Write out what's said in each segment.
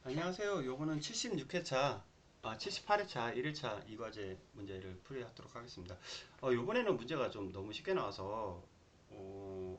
안녕하세요. 요거는 76회차, 78회차 1일차 이 과제 문제를 풀이하도록 하겠습니다. 요번에는 문제가 좀 너무 쉽게 나와서,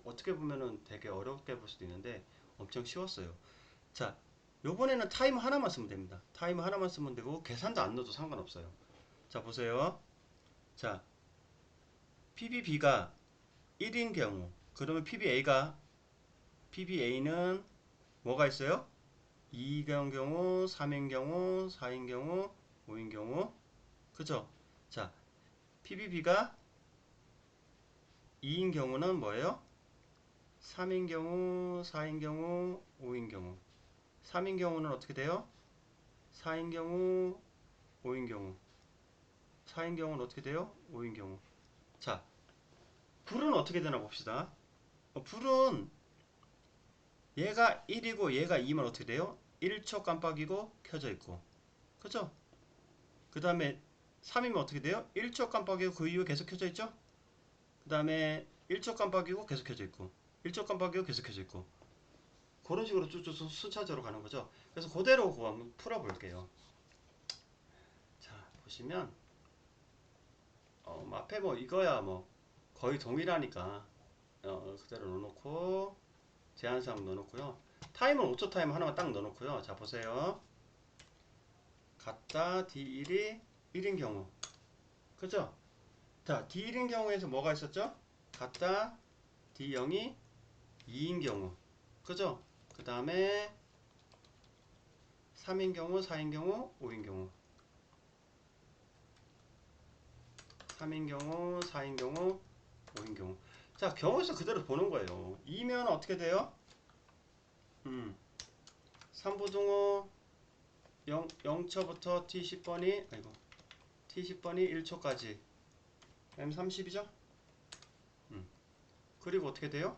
어떻게 보면은 되게 어렵게 볼 수도 있는데 엄청 쉬웠어요. 자, 요번에는 타임 하나만 쓰면 됩니다. 타임 하나만 쓰면 되고, 계산도 안 넣어도 상관없어요. 자, 보세요. 자, PBB가 1인 경우, 그러면 PBA는 뭐가 있어요? 2인 경우, 3인 경우, 4인 경우, 5인 경우. 그죠? 자, PBB가 2인 경우는 뭐예요? 3인 경우, 4인 경우, 5인 경우. 3인 경우는 어떻게 돼요? 4인 경우, 5인 경우. 4인 경우는 어떻게 돼요? 5인 경우. 자, 불은 어떻게 되나 봅시다. 불은 얘가 1이고 얘가 2면 어떻게 돼요? 1초 깜빡이고 켜져 있고. 그죠? 그 다음에 3이면 어떻게 돼요? 1초 깜빡이고 그 이후에 계속 켜져 있죠? 그 다음에 1초 깜빡이고 계속 켜져 있고 1초 깜빡이고 계속 켜져 있고 그런 식으로 쭉쭉 순차적으로 가는 거죠. 그래서 그대로 그거 한번 풀어볼게요. 자, 보시면 앞에 뭐 이거야 뭐 거의 동일하니까 그대로 넣어놓고 제한사항 넣어놓고요. 타임은 5초 타임 하나만 딱 넣어놓고요. 자, 보세요. 같다 D1이 1인 경우. 그죠? 자, D1인 경우에서 뭐가 있었죠? 같다 D0이 2인 경우. 그죠? 그 다음에 3인 경우, 4인 경우, 5인 경우. 3인 경우, 4인 경우, 5인 경우. 자, 경우에서 그대로 보는 거예요. 2면 어떻게 돼요? 3부등호 0초부터 t10번이, 아이고, t10번이 1초까지. m30이죠? 그리고 어떻게 돼요?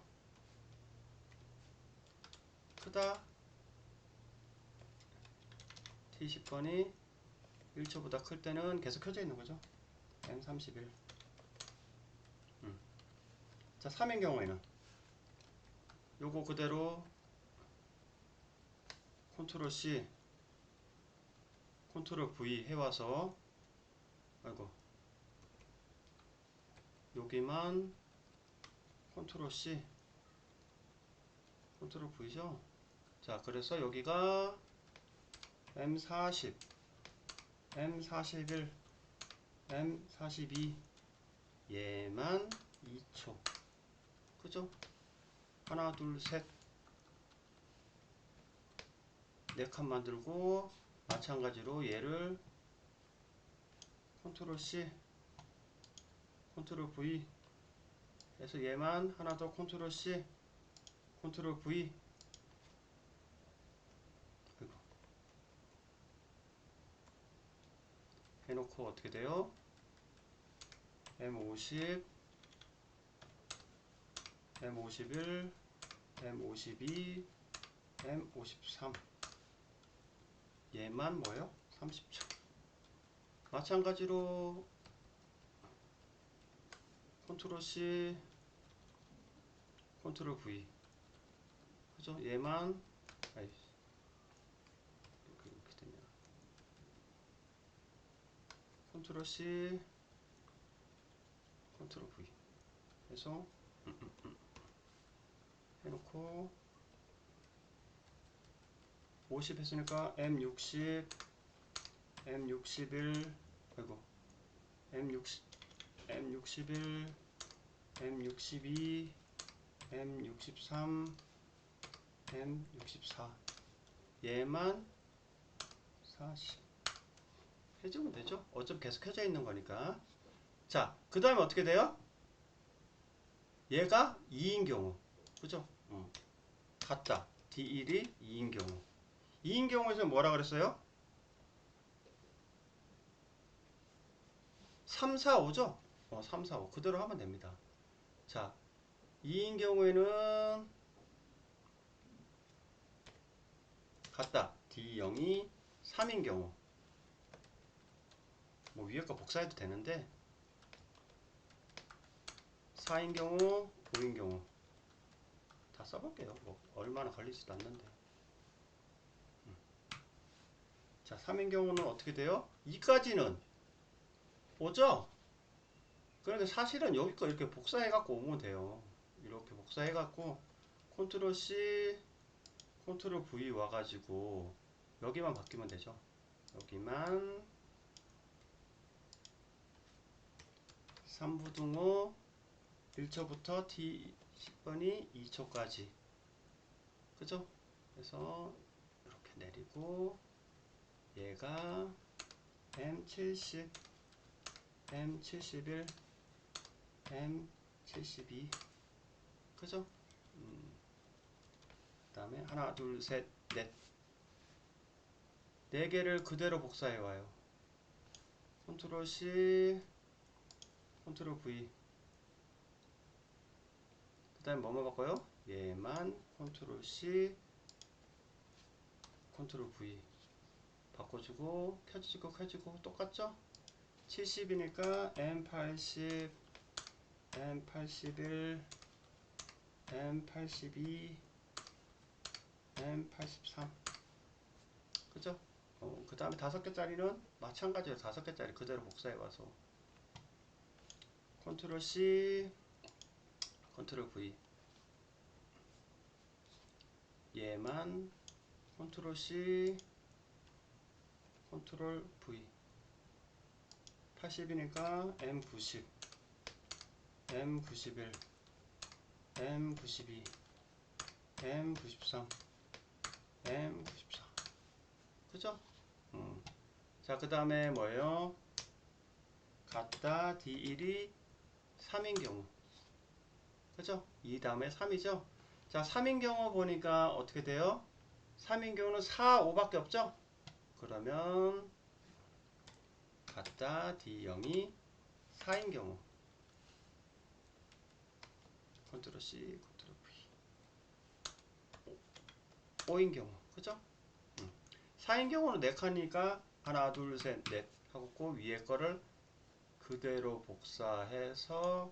크다. t10번이 1초보다 클 때는 계속 켜져 있는 거죠. m31. 자, 3인 경우에는 요거 그대로 컨트롤 C, 컨트롤 V 해와서, 아이고, 여기만 컨트롤 C, 컨트롤 V죠. 자, 그래서 여기가 M40, M41, M42, 얘만 2초. 그죠? 하나, 둘, 셋, 네 칸 만들고, 마찬가지로 얘를 컨트롤 C, 컨트롤 V 해서 얘만 하나 더 컨트롤 C, 컨트롤 V. 그리고 해놓고 어떻게 돼요? M50, M51, M52, M53. 얘만 뭐요? 30초. 마찬가지로 컨트롤 C, 컨트롤 V. 그죠? 얘만, 아이, 이렇게 되냐. 컨트롤 C, 컨트롤 V. 해서, 해놓고, 50 했으니까 M60, M61, 아이고, M60, M61, M62, M63, M64. 얘만 40. 해주면 되죠? 어차피 계속 켜져 있는 거니까. 자, 그 다음에 어떻게 돼요? 얘가 2인 경우. 그죠? 같다. D1이 2인 경우. 2인 경우에서 뭐라 그랬어요? 3, 4, 5죠? 3, 4, 5. 그대로 하면 됩니다. 자, 2인 경우에는 같다. D0이 3인 경우. 뭐 위에 거 복사해도 되는데 4인 경우, 5인 경우. 다 써볼게요. 뭐 얼마나 걸리지도 않는데. 자, 3인 경우는 어떻게 돼요? 2까지는 오죠? 그러니까 사실은 여기 거 이렇게 복사해 갖고 오면 돼요. 이렇게 복사해 갖고 컨트롤 C 컨트롤 V 와가지고 여기만 바뀌면 되죠. 여기만 3부등호 1초부터 T 10번이 2초까지, 그죠? 그래서 이렇게 내리고 얘가 M70 M71 M72, 그죠? 그 다음에 하나 둘 셋 넷, 네 개를 그대로 복사해 와요. 컨트롤 C 컨트롤 V, 그 다음에 뭐뭐 바꿔요? 얘만 컨트롤 C 컨트롤 V 바꿔주고 켜지고 똑같죠? 70이니까 M80 M81 M82 M83, 그죠? 그 다음에 5개짜리는 마찬가지로 5개짜리 그대로 복사해 와서 컨트롤 C 컨트롤 V, 얘만 컨트롤 C 컨트롤 V, 80이니까 M90 M91 M92 M93 M94, 그죠? 자, 그 다음에 뭐예요? 같다 D1이 3인 경우, 그죠? 2 다음에 3이죠? 자, 3인 경우 보니까 어떻게 돼요? 3인 경우는 4, 5밖에 없죠? 그러면 같다 D0이 4인 경우 컨트롤 C 컨트롤 V, 5인 경우, 그죠? 4인 경우는 4칸이니까 하나 둘 셋 넷 하고 그 위에 거를 그대로 복사해서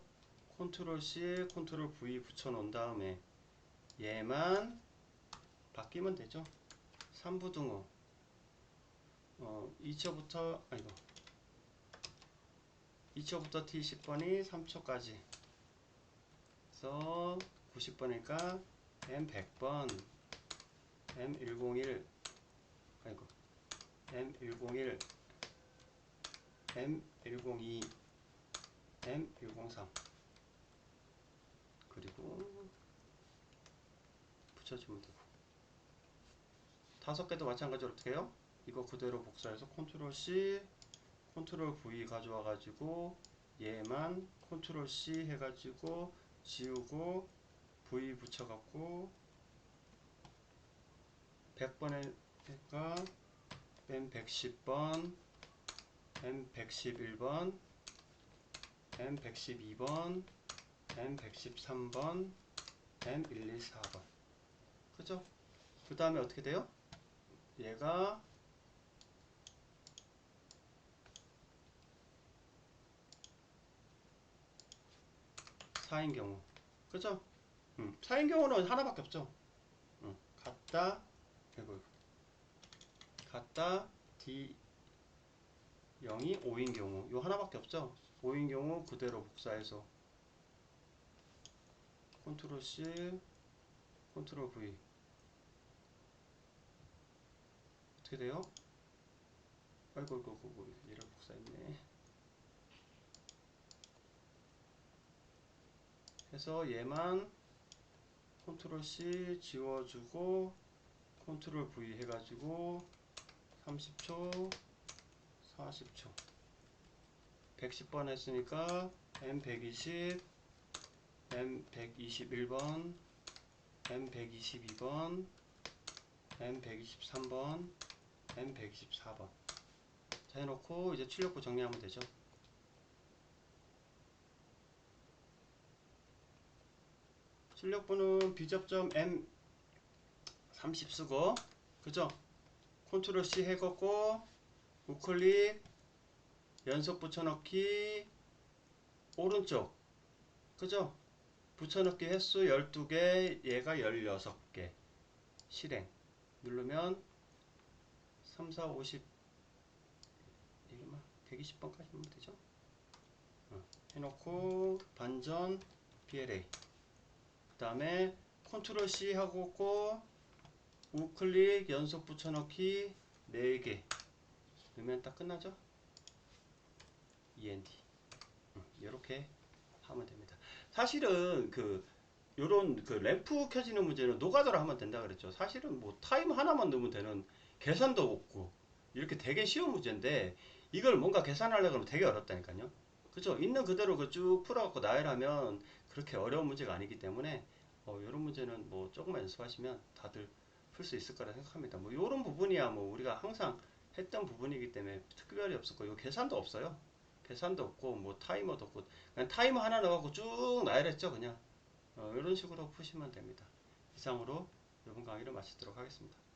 컨트롤 C 컨트롤 V 붙여 놓은 다음에 얘만 바뀌면 되죠. 3부등호 2초부터 아이고 2초부터 T 10번이 3초까지, 그래서 90번이니까 M 100번 M 101 아이고 M 101 M 102 M 103, 그리고 붙여주면 되고 5개도 마찬가지로 어떻게 해요? 이거 그대로 복사해서 컨트롤 C 컨트롤 V 가져와 가지고 얘만 컨트롤 C 해가지고 지우고 V 붙여갖고 100번에니까 M 110번 M 111번 M 112번 M 113번 M 124번, 그죠? 그 다음에 어떻게 돼요? 얘가 4인 경우, 그죠? 4인 경우는 하나밖에 없죠. 같다 이거 같다 D 0이 5인 경우 요 하나밖에 없죠. 5인 경우 그대로 복사해서 컨트롤 C 컨트롤 V 어떻게 돼요? 아이고 얘를 복사했네. 해서 얘만 컨트롤 C 지워주고 컨트롤 V 해가지고 30초 40초 110번 했으니까 M120 M121번 M122번 M123번 M124번 자 해놓고 이제 출력부 정리하면 되죠. 출력부는 비접점 M30 쓰고, 그죠? 컨트롤 C 해갖고 우클릭 연속 붙여넣기 오른쪽, 그죠? 붙여넣기 횟수 12개, 얘가 16개 실행 누르면 3, 4, 50 이게만 120번까지 하면 되죠. 해놓고 반전 BLA 그 다음에 컨트롤 C 하고 우클릭 연속 붙여넣기 4개 넣으면 딱 끝나죠. END 이렇게 하면 됩니다. 사실은 요런 램프 켜지는 문제는 노가다로 하면 된다 그랬죠. 사실은 뭐 타임 하나만 넣으면 되는 계산도 없고 이렇게 되게 쉬운 문제인데 이걸 뭔가 계산하려고 하면 되게 어렵다니까요. 그죠? 있는 그대로 쭉 풀어갖고 나열하면 그렇게 어려운 문제가 아니기 때문에 이런 문제는 뭐 조금만 연습하시면 다들 풀 수 있을 거라 생각합니다. 뭐 이런 부분이야 뭐 우리가 항상 했던 부분이기 때문에 특별히 없었고 이거 계산도 없어요. 계산도 없고 뭐 타이머도 없고 그냥 타이머 하나 넣어갖고 쭉 나열했죠 그냥. 이런 식으로 푸시면 됩니다. 이상으로 이번 강의를 마치도록 하겠습니다.